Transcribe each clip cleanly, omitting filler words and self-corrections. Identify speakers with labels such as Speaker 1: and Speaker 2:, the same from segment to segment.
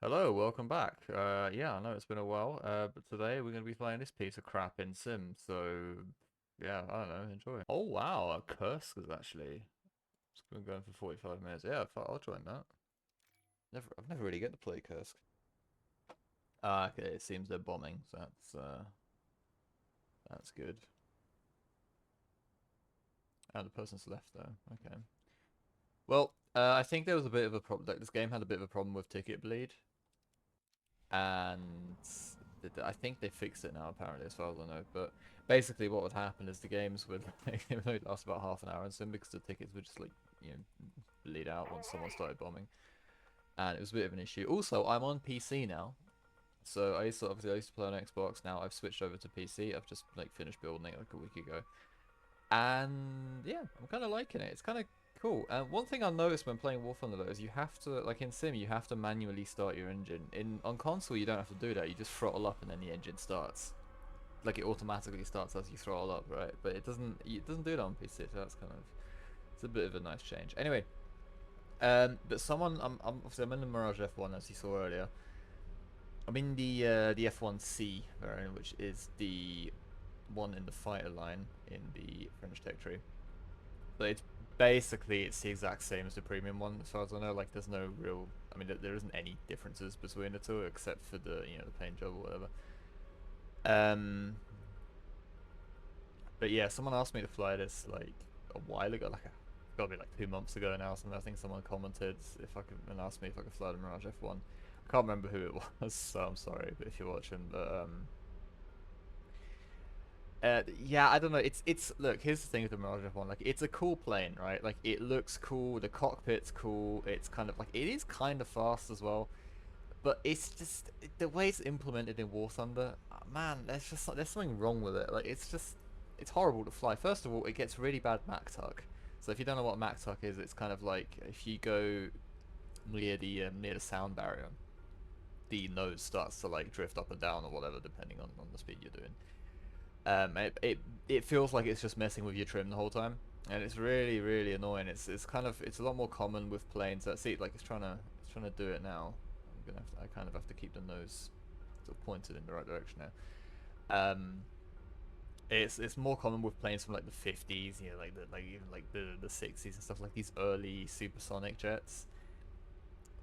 Speaker 1: Hello, welcome back. Yeah, I know it's been a while, but today we're going to be playing this piece of crap in Sim, so yeah, I don't know, enjoy. Oh wow, a Kursk is actually, it's been going for 45 minutes. Yeah, I'll join that. I've never really get to play Kursk. Ah, okay, it seems they're bombing, so that's good. Oh, the person's left though, okay. Well, I think there was a bit of a problem, like this game had a bit of a problem with ticket bleed. And I think they fixed it now, apparently, as far as I know. But basically, what would happen is the games would only last about half an hour in Sim because the tickets would just bleed out once someone started bombing, and it was a bit of an issue. Also, I'm on PC now, so I used to play on Xbox. Now I've switched over to PC. I've just finished building it like a week ago, and yeah, I'm kind of liking it. It's kind of cool. One thing I noticed when playing War Thunder though is you have to, like in Sim, you have to manually start your engine. On console, you don't have to do that. You just throttle up and then the engine starts. Like it automatically starts as you throttle up, right? But it doesn't do that on PC, so that's kind of it's a bit of a nice change. Anyway, but obviously I'm in the Mirage F1 as you saw earlier. I'm in the F1C variant, which is the one in the fighter line in the French Tech Tree. So it's the exact same as the premium one, as far as I know. Like, there's no real, I mean, there isn't any differences between the two except for the paint job or whatever. Um, but yeah, someone asked me to fly this like a while ago, gotta be like 2 months ago now. Something I think someone commented if I could and asked me if I could fly the Mirage F1. I can't remember who it was, so I'm sorry, but if you're watching, but yeah, I don't know. It's look. Here's the thing with the Mirage F1. Like, it's a cool plane, right? Like, it looks cool. The cockpit's cool. It's kind of like it is kind of fast as well. But it's just the way it's implemented in War Thunder. Man, there's something wrong with it. Like, it's horrible to fly. First of all, it gets really bad Mach tuck. So if you don't know what Mach tuck is, it's kind of like if you go near the sound barrier, the nose starts to like drift up and down or whatever, depending on the speed you're doing. It feels like it's just messing with your trim the whole time, and it's really annoying. It's a lot more common with planes that see like it's trying to do it now. I kind of have to keep the nose sort of pointed in the right direction now. It's more common with planes from like the 50s, even like the 60s and stuff, like these early supersonic jets.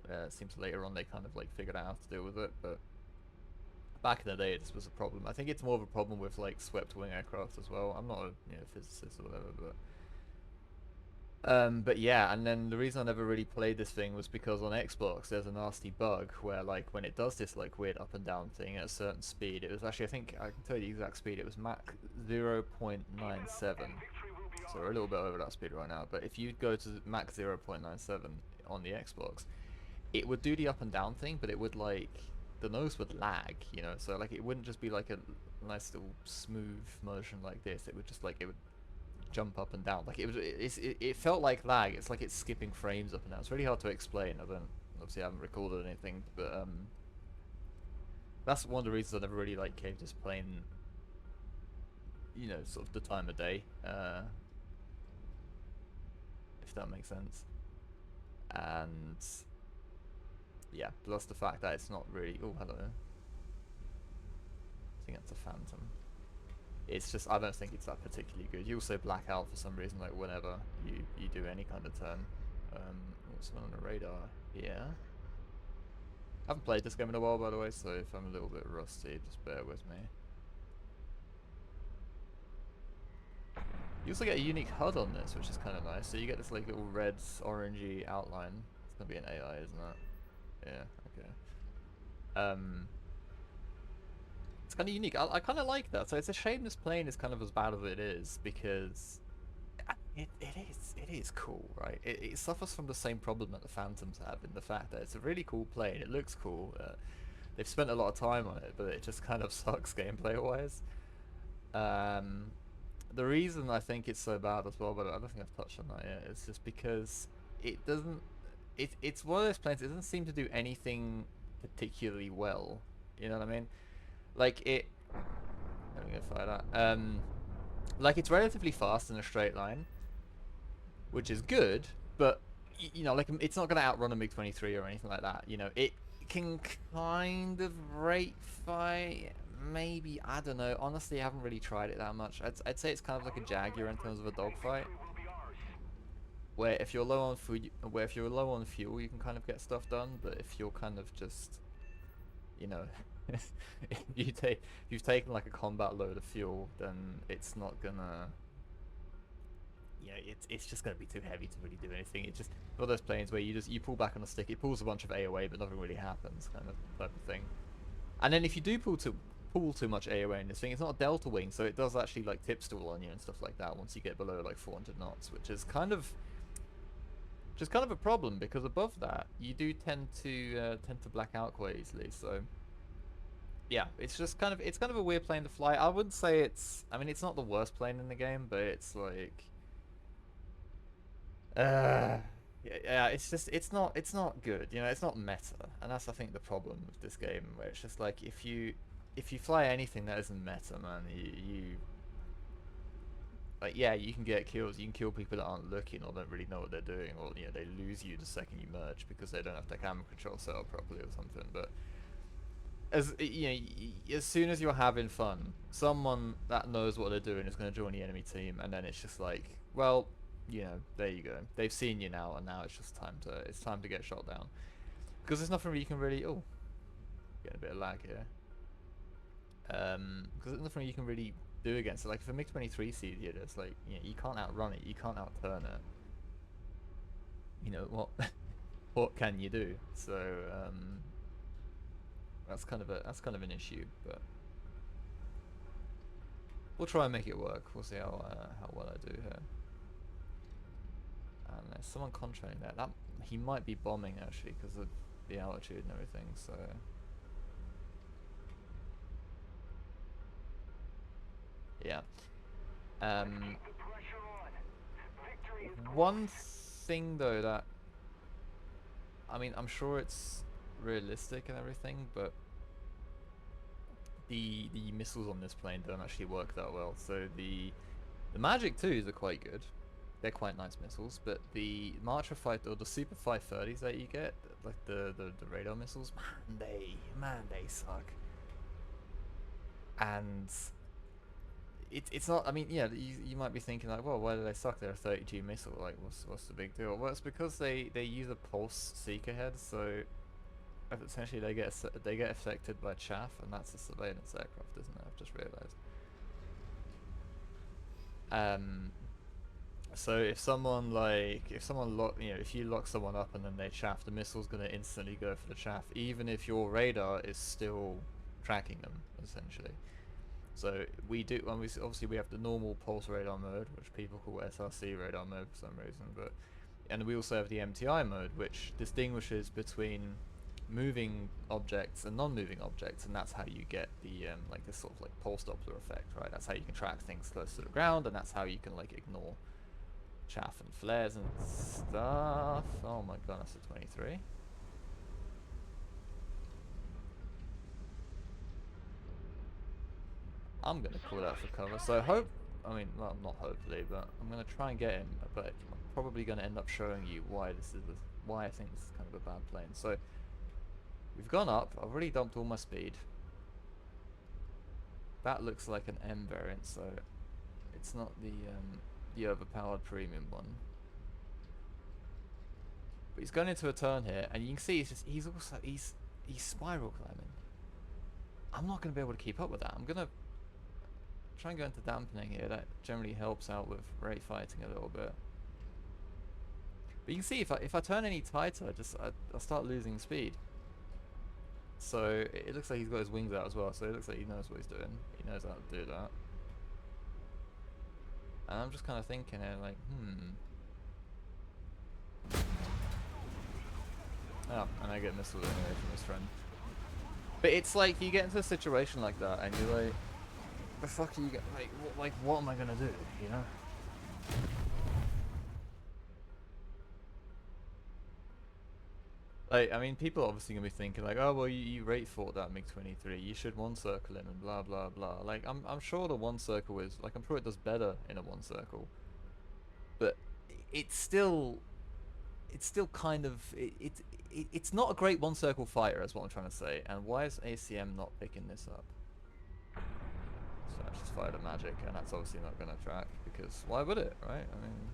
Speaker 1: It seems later on they kind of like figured out how to deal with it, but back in the day, this was a problem. I think it's more of a problem with like swept wing aircraft as well. I'm not a physicist or whatever, but yeah. And then the reason I never really played this thing was because on Xbox there's a nasty bug where like when it does this like weird up and down thing at a certain speed, it was actually I think I can tell you the exact speed. It was Mach 0.97. So we're a little bit over that speed right now. But if you go to Mach 0.97 on the Xbox, it would do the up and down thing, but it would like the nose would lag, so like it wouldn't just be like a nice little smooth motion like this. It would just like it would jump up and down. Like it felt like lag. It's like it's skipping frames up and down. It's really hard to explain. I haven't recorded anything, but that's one of the reasons I never really like caved this plane. Sort of the time of day, if that makes sense. And yeah, plus the fact that it's not really. Oh, hello. I think that's a phantom. It's just I don't think it's that particularly good. You also black out for some reason, like whenever you do any kind of turn. What's on the radar? Yeah. I haven't played this game in a while, by the way, so if I'm a little bit rusty, just bear with me. You also get a unique HUD on this, which is kind of nice. So you get this like little red, orangey outline. It's gonna be an AI, isn't it? Yeah. Okay. It's kind of unique. I kind of like that. So it's a shame this plane is kind of as bad as it is because it is cool, right? It suffers from the same problem that the Phantoms have in the fact that it's a really cool plane. It looks cool. They've spent a lot of time on it, but it just kind of sucks gameplay wise. Um, the reason I think it's so bad as well, but I don't think I've touched on that yet, is just because it doesn't. It's one of those planes. It doesn't seem to do anything particularly well. You know what I mean? Like it. Let me go fire that. Like it's relatively fast in a straight line, which is good, but like it's not going to outrun a MiG-23 or anything like that. It can kind of rate fight. Maybe, I don't know. Honestly, I haven't really tried it that much. I'd say it's kind of like a Jaguar in terms of a dogfight, where if you're low on food, where if you're low on fuel, you can kind of get stuff done. But if you're kind of just, you know, if you've taken like a combat load of fuel, then it's not gonna, yeah, it's just gonna be too heavy to really do anything. It's just one of those planes where you pull back on a stick, it pulls a bunch of AOA, but nothing really happens, kind of type of thing. And then if you do pull too much AOA in this thing, it's not a delta wing, so it does actually like tip stall on you and stuff like that once you get below like 400 knots, which is kind of just kind of a problem because above that you do tend to black out quite easily. So yeah, it's kind of a weird plane to fly. I wouldn't say it's, I mean, it's not the worst plane in the game, but it's like yeah, yeah, it's not good. You know, it's not meta, and that's I think the problem with this game, where it's just like if you fly anything that isn't meta, man, you like, yeah, you can get kills, you can kill people that aren't looking or don't really know what they're doing, or you know, they lose you the second you merge because they don't have their camera control set up properly or something. But as you know, as soon as you're having fun, someone that knows what they're doing is going to join the enemy team, and then it's just like, well, you know, there you go. They've seen you now, and now it's just time to get shot down because there's nothing you can really. Oh, getting a bit of lag here. Because there's nothing you can really do against it. Like if a MiG-23 sees you, it's like, you know, you can't outrun it, you can't outturn it. You know what? What can you do? So that's kind of an issue, but we'll try and make it work. We'll see how well I do here. And there's someone contracting there. That he might be bombing actually because of the altitude and everything. So. Yeah. One thing though that, I mean, I'm sure it's realistic and everything, but the missiles on this plane don't actually work that well. So the Magic 2s are quite good. They're quite nice missiles, but the Marcher 5 or the Super 530s that you get, like the radar missiles, man they suck. And it's not, I mean, yeah, you might be thinking like, well, why do they suck? They're a 30G missile, like what's the big deal? Well, it's because they use a pulse seeker head, so essentially they get affected by chaff, and that's a surveillance aircraft, isn't it? I've just realized. So if someone if you lock someone up and then they chaff, the missile's gonna instantly go for the chaff, even if your radar is still tracking them, essentially. So we do, when obviously we have the normal pulse radar mode, which people call SRC radar mode for some reason, and we also have the MTI mode, which distinguishes between moving objects and non-moving objects, and that's how you get the like this sort of like pulse Doppler effect, right? That's how you can track things close to the ground, and that's how you can like ignore chaff and flares and stuff. Oh my god, that's a 23. I'm gonna call that for cover. So I mean, well, not hopefully, but I'm gonna try and get him. But I'm probably gonna end up showing you why why I think this is kind of a bad plane. So we've gone up. I've already dumped all my speed. That looks like an M variant, so it's not the overpowered premium one. But he's going into a turn here, and you can see he's spiral climbing. I'm not gonna be able to keep up with that. I'm gonna try and go into dampening here. That generally helps out with rate fighting a little bit. But you can see if I turn any tighter, I start losing speed. So it looks like he's got his wings out as well. So it looks like he knows what he's doing. He knows how to do that. And I'm just kind of thinking here, like, Oh, and I get missile anyway from his friend. But it's like you get into a situation like that, and you're like, the fuck are you like what am I gonna do, you know? Like, I mean, people are obviously gonna be thinking like, oh well, you rate fought that MiG-23, you should one circle him and blah blah blah. Like, I'm sure the one circle is like, I'm sure it does better in a one circle, but it's still kind of it's not a great one circle fighter, is what I'm trying to say. And why is ACM not picking this up? So I just fired a magic, and that's obviously not going to track, because why would it, right? I mean,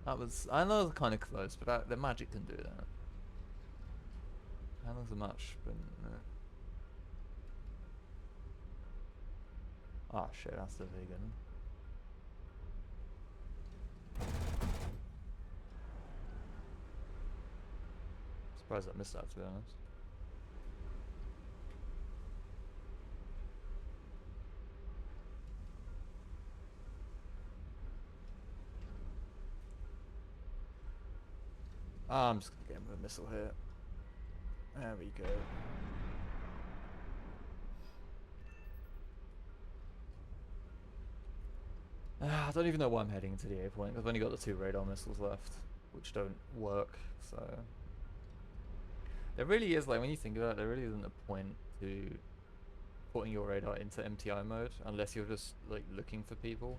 Speaker 1: that was, I know it was kind of close, but the magic can do that. That was a match, but oh shit, that's the vegan. Surprised I missed that, to be honest. I'm just gonna get him with a missile here. There we go. I don't even know why I'm heading into the A point. I've only got the 2 radar missiles left, which don't work, so... There really is, like, when you think about it, there really isn't a point to putting your radar into MTI mode, unless you're just, like, looking for people.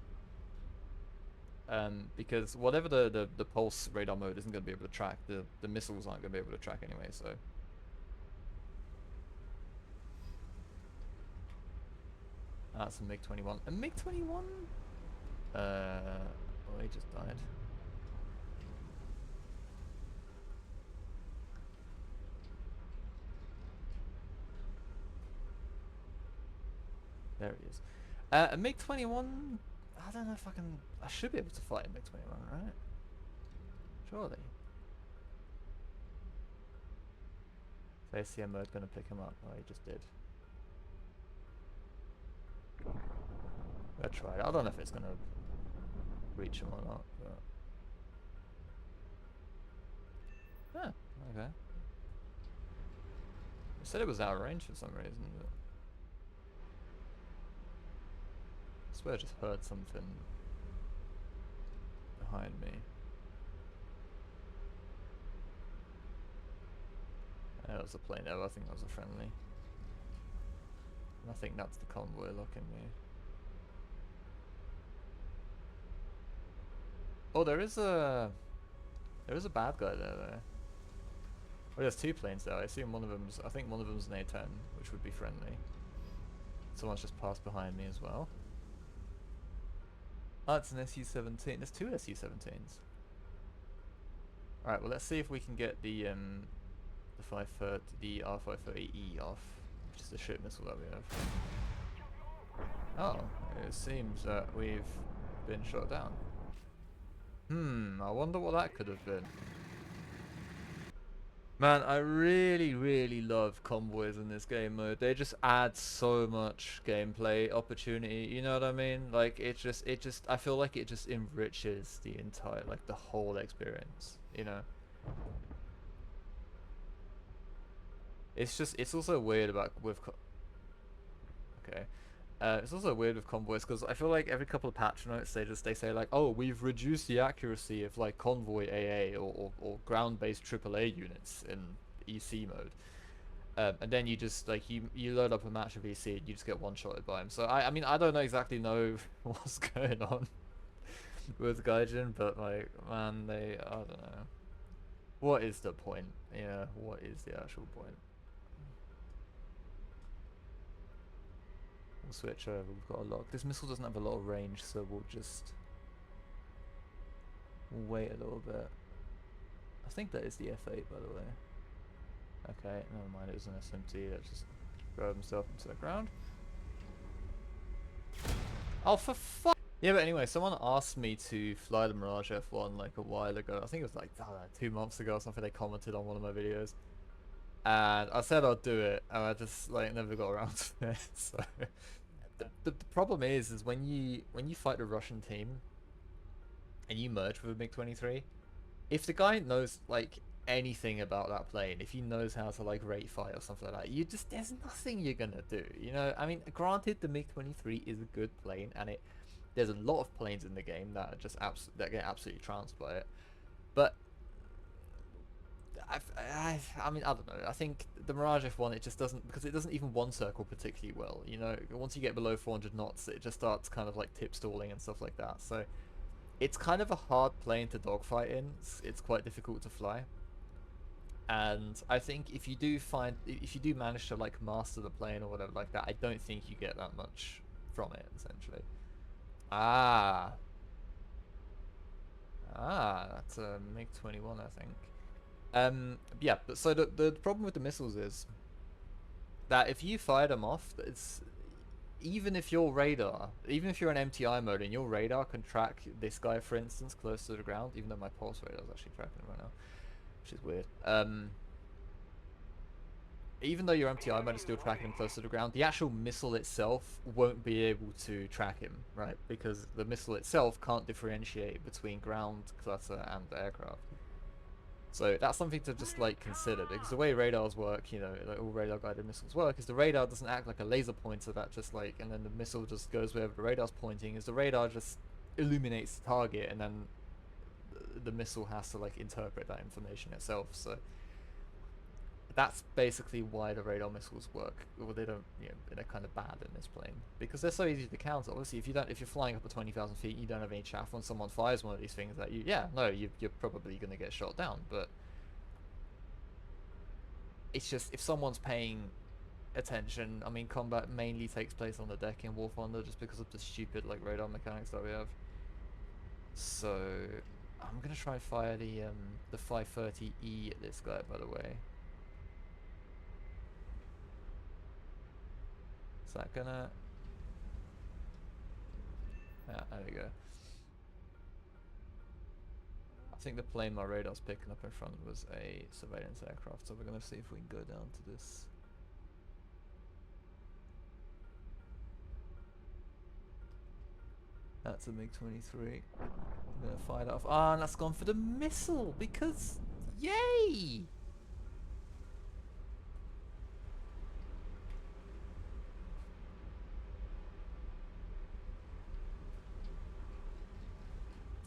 Speaker 1: Because whatever the pulse radar mode isn't going to be able to track, the missiles aren't going to be able to track anyway, so... That's a MiG-21. A MiG-21? Oh, he just died. There he is. A MiG-21... I don't know if I can... I should be able to fight a MiG-21, right? Surely. Is ACM mode going to pick him up? Oh, he just did. I tried. I don't know if it's going to reach him or not, but... Ah, okay. It said it was out of range for some reason, but... I swear I just heard something behind me. That was a plane. No, I think that was a friendly. I think that's the convoy looking me. Oh, there is a bad guy there though. Oh, there's 2 planes there. I assume one of them's, I think one of them's an A-10, which would be friendly. Someone's just passed behind me as well. Oh, it's an SU-17. There's 2 SU-17s. Alright, well let's see if we can get the R530E off, which is the ship missile that we have. Oh, it seems that we've been shot down. I wonder what that could have been. Man, I really, really love convoys in this game mode. They just add so much gameplay opportunity, you know what I mean? Like, it just, I feel like it just enriches the entire, like, the whole experience, you know? It's just, it's also weird about, okay. It's also weird with convoys because I feel like every couple of patch notes they say like, oh, we've reduced the accuracy of like convoy AA or ground-based AAA units in EC mode, and then you just like you load up a match of EC and you just get one-shotted by him. So I mean I don't exactly know what's going on with Gaijin, but like man, I don't know. What is the point? Yeah, what is the actual point? We'll switch over, we've got a lot. This missile doesn't have a lot of range, so we'll just wait a little bit. I think that is the F8, by the way. Okay, never mind, it was an SMT that just drove himself into the ground. Oh, for fuck! Yeah, but anyway, someone asked me to fly the Mirage F1 like a while ago. I think it was like, I don't know, 2 months ago or something. They commented on one of my videos. And I said I'd do it, and I just like never got around to it. So the problem is when you fight a Russian team and you merge with a MiG-23, if the guy knows like anything about that plane, if he knows how to like rate fight or something like that, you just there's nothing you're gonna do. You know, I mean, granted the MiG-23 is a good plane, and there's a lot of planes in the game that are just that get absolutely trounced by it, but I mean, I don't know. I think the Mirage F1, it just doesn't, because it doesn't even one circle particularly well. You know, once you get below 400 knots, it just starts kind of like tip stalling and stuff like that. So it's kind of a hard plane to dogfight in. It's quite difficult to fly. And I think if you do manage to like master the plane or whatever like that, I don't think you get that much from it essentially. Ah, that's a MiG-21, I think. Yeah, but so the problem with the missiles is that if you fire them off, it's even if your radar, even if you're in MTI mode and your radar can track this guy, for instance, close to the ground, even though my pulse radar is actually tracking him right now, which is weird. Even though your MTI mode is still tracking him close to the ground, the actual missile itself won't be able to track him, right? Because the missile itself can't differentiate between ground clutter and aircraft. So that's something to just like consider, because the way radars work, you know, like all radar guided missiles work, is the radar doesn't act like a laser pointer that just like, and then the missile just goes wherever the radar's pointing. Is the radar just illuminates the target, and then the missile has to like interpret that information itself. So that's basically why the radar missiles work. Well, they don't, you know, they're kind of bad in this plane because they're so easy to counter. Obviously, if you're flying up at 20,000 feet, you don't have any chaff. When someone fires one of these things at you, yeah, no, you're probably going to get shot down. But it's just if someone's paying attention. I mean, combat mainly takes place on the deck in War Thunder just because of the stupid like radar mechanics that we have. So I'm gonna try fire the 530E at this guy, by the way. Is that gonna? Yeah, there we go. I think the plane my radar's picking up in front was a surveillance aircraft, so we're gonna see if we can go down to this. That's a MiG-23. I'm gonna fire that off. Ah, and that's gone for the missile because, yay!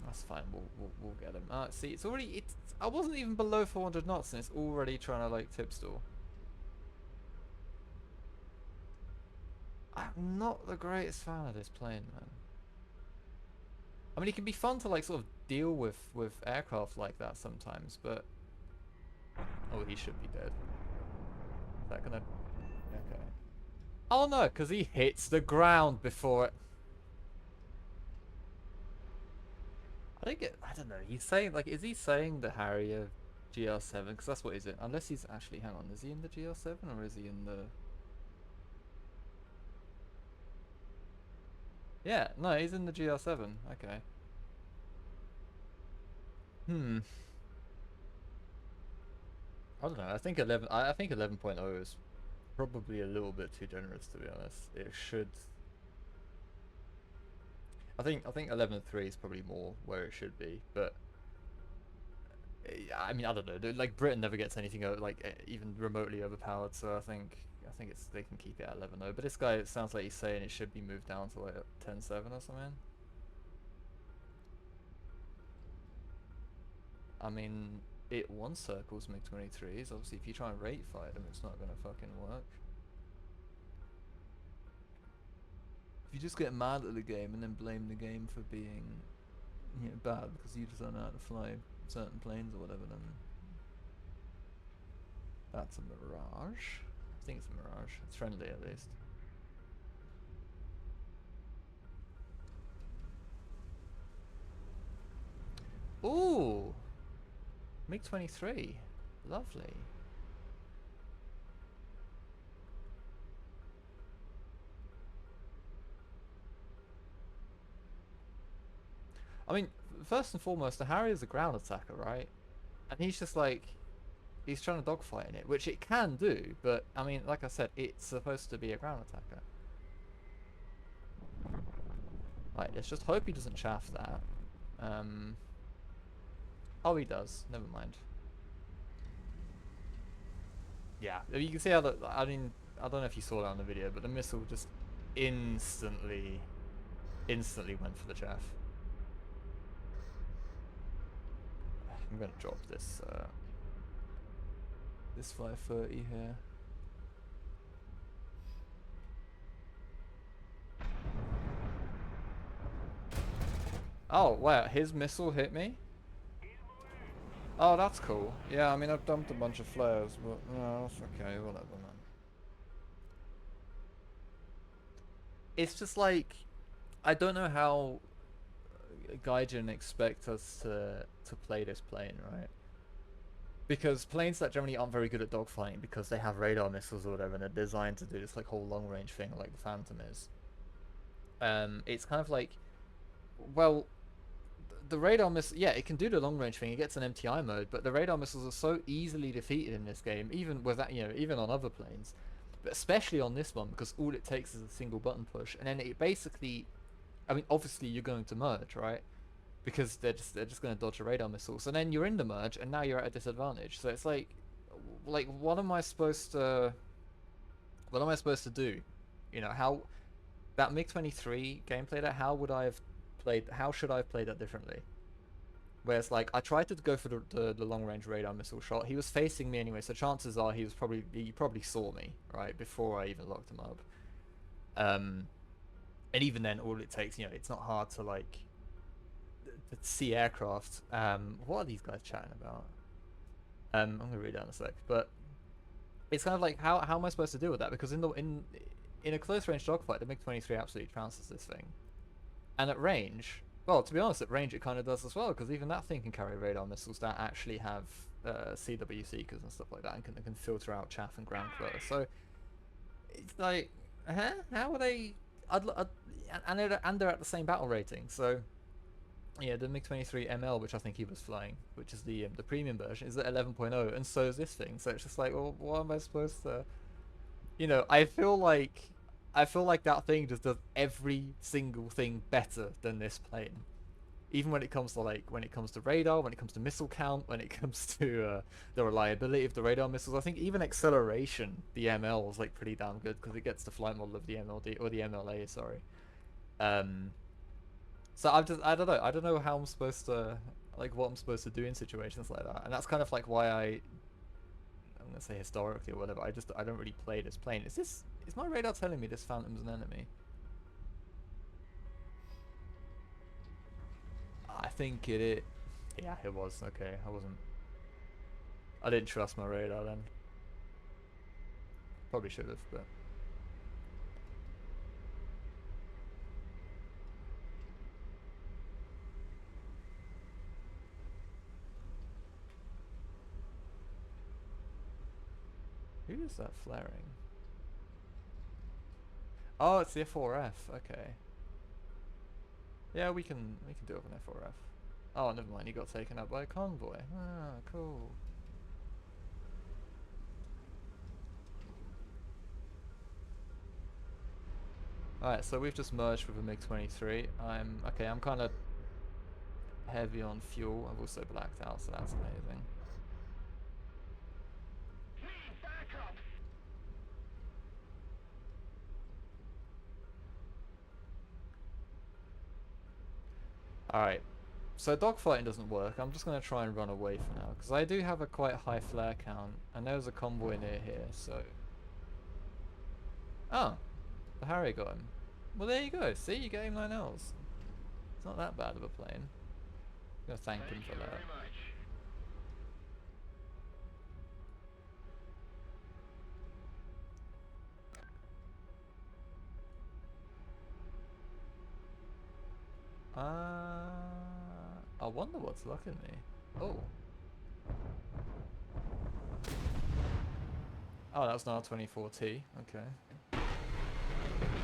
Speaker 1: That's fine. We'll get him. See, it's already I wasn't even below 400 knots, and it's already trying to like tip stall. I'm not the greatest fan of this plane, man. I mean, it can be fun to like sort of deal with aircraft like that sometimes, but oh, he should be dead. Is that gonna? Okay. Oh no, because he hits the ground before it. I don't know. He's saying like, is he saying the Harrier GR7? Because that's what he's in. Unless he's actually, hang on, is he in the GR7 or is he in the? Yeah, no, he's in the GR7. Okay. Hmm. I don't know. I think 11. I think 11.0 is probably a little bit too generous, to be honest. It should. I think 11.3 is probably more where it should be, but I mean, I don't know. Like Britain never gets anything like even remotely overpowered, so I think it's they can keep it at 11.0. But this guy, it sounds like he's saying it should be moved down to like 10.7 or something. I mean, it one circles MiG-23s. Obviously, if you try and rate fight them, it's not gonna fucking work. If you just get mad at the game and then blame the game for being, you know, bad because you just don't know how to fly certain planes or whatever, then that's a Mirage. I think it's a Mirage. It's friendly at least. Ooh, MiG-23, lovely. I mean, first and foremost, the Harrier's a ground attacker, right? And he's just like, he's trying to dogfight in it, which it can do, but I mean, like I said, it's supposed to be a ground attacker. Right, let's just hope he doesn't chaff that. Oh, he does. Never mind. Yeah, you can see how the, I mean, I don't know if you saw that on the video, but the missile just instantly went for the chaff. I'm gonna drop this, this 530 here. Oh, wow, his missile hit me? Oh, that's cool. Yeah, I mean, I've dumped a bunch of flares, but no, that's okay, whatever, man. It's just like, I don't know how Gaijin expect us to play this plane, right? Because planes that generally aren't very good at dogfighting because they have radar missiles or whatever and they're designed to do this like whole long range thing like the Phantom is. It's kind of like, well, the radar missile, yeah, it can do the long range thing. It gets an MTI mode, but the radar missiles are so easily defeated in this game, even with that, even on other planes, but especially on this one because all it takes is a single button push, and then it basically, I mean, obviously you're going to merge, right? Because they're just going to dodge a radar missile. So then you're in the merge, and now you're at a disadvantage. So it's like what am I supposed to do? How that MiG 23 gameplay that how would I have played? How should I have played that differently? Whereas like I tried to go for the long range radar missile shot. He was facing me anyway, so chances are he probably saw me right before I even locked him up. Um, and even then, all it takes, it's not hard to like see aircraft. What are these guys chatting about? I'm gonna read that in a sec, but it's kind of like how am I supposed to deal with that? Because in a close range dogfight, the MiG 23 absolutely trounces this thing, and at range, well, to be honest, at range it kind of does as well, because even that thing can carry radar missiles that actually have CW seekers and stuff like that, and can filter out chaff and ground clutter. So it's like, how are they? And they're at the same battle rating, so yeah, the MiG-23 ML, which I think he was flying, which is the premium version, is at 11.0, and so is this thing. So it's just like, well, what am I supposed to? I feel like that thing just does every single thing better than this plane. Even when it comes to radar, when it comes to missile count, when it comes to the reliability of the radar missiles. I think even acceleration, the ML is like pretty damn good because it gets the flight model of the MLD or the MLA, sorry. Um, so I don't know how I'm supposed to like what I'm supposed to do in situations like that, and that's kind of like why I'm gonna say historically or whatever. I don't really play this plane. Is my radar telling me this Phantom's an enemy? I think it is. Yeah, it was. Okay, I didn't trust my radar then. Probably should have, but who is that flaring? Oh, it's the F4F. Okay. Yeah, we can do it with an F4F. Oh, never mind. He got taken out by a convoy. Ah, cool. Alright, so we've just merged with a MiG-23. I'm kind of heavy on fuel. I've also blacked out, so that's amazing. Alright, so dogfighting doesn't work. I'm just going to try and run away for now, because I do have a quite high flare count, and there's a convoy near here, so... Oh, the Harry got him. Well, there you go. See, you get him 9Ls. It's not that bad of a plane. I'm going to thank him for that. I wonder what's looking me. Oh. Oh, that's now 24T. Okay.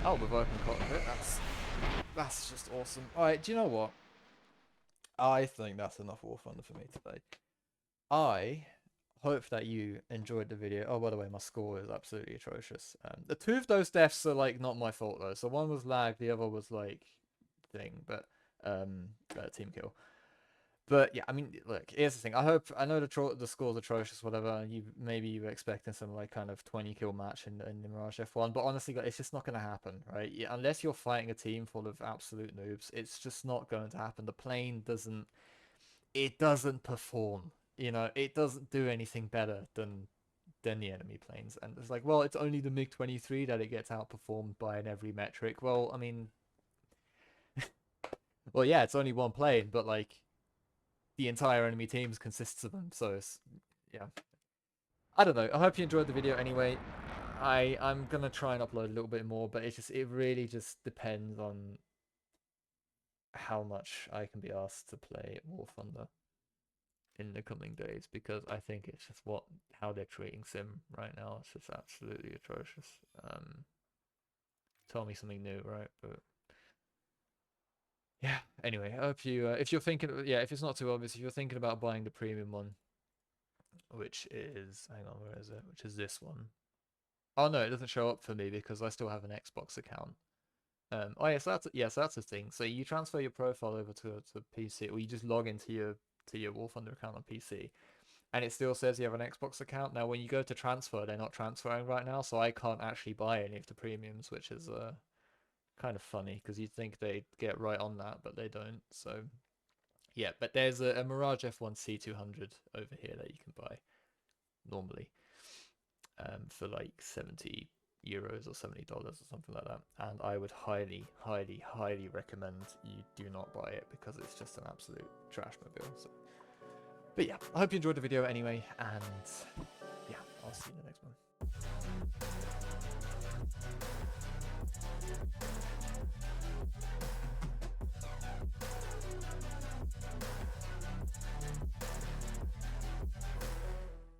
Speaker 1: Oh, with open cockpit. That's just awesome. Alright, do you know what? I think that's enough War Thunder for me today. I hope that you enjoyed the video. Oh, by the way, my score is absolutely atrocious. The two of those deaths are like not my fault though. So one was lag, the other was like thing, but team kill. But yeah, I mean, look, here's the thing. I know the score's atrocious, whatever. Maybe you were expecting some like kind of 20 kill match in the Mirage F1, but honestly, it's just not gonna happen, right? Yeah, unless you're fighting a team full of absolute noobs, it's just not going to happen. The plane doesn't perform. It doesn't do anything better than the enemy planes. And it's like, well, it's only the MiG-23 that it gets outperformed by in every metric. Well, I mean, Well, yeah, it's only one plane, but like the entire enemy teams consists of them, so it's yeah. I don't know. I hope you enjoyed the video anyway. I'm gonna try and upload a little bit more, but it really just depends on how much I can be asked to play War Thunder in the coming days, because I think it's just how they're treating Sim right now. It's just absolutely atrocious. Tell me something new, right? But yeah. Anyway, I hope you if you're thinking, yeah, if it's not too obvious, if you're thinking about buying the premium one, which is, hang on, where is it? Which is this one. Oh no, it doesn't show up for me because I still have an Xbox account. Oh so that's the thing. So you transfer your profile over to PC, or you just log into your War Thunder account on PC, and it still says you have an Xbox account. Now, when you go to transfer, they're not transferring right now, so I can't actually buy any of the premiums, which is kind of funny because you'd think they'd get right on that, but they don't. So yeah, but there's a Mirage F1 C200 over here that you can buy normally, for like 70 euros or $70 or something like that. And I would highly, highly, highly recommend you do not buy it because it's just an absolute trash mobile. So, but yeah, I hope you enjoyed the video anyway, and yeah, I'll see you in the next one.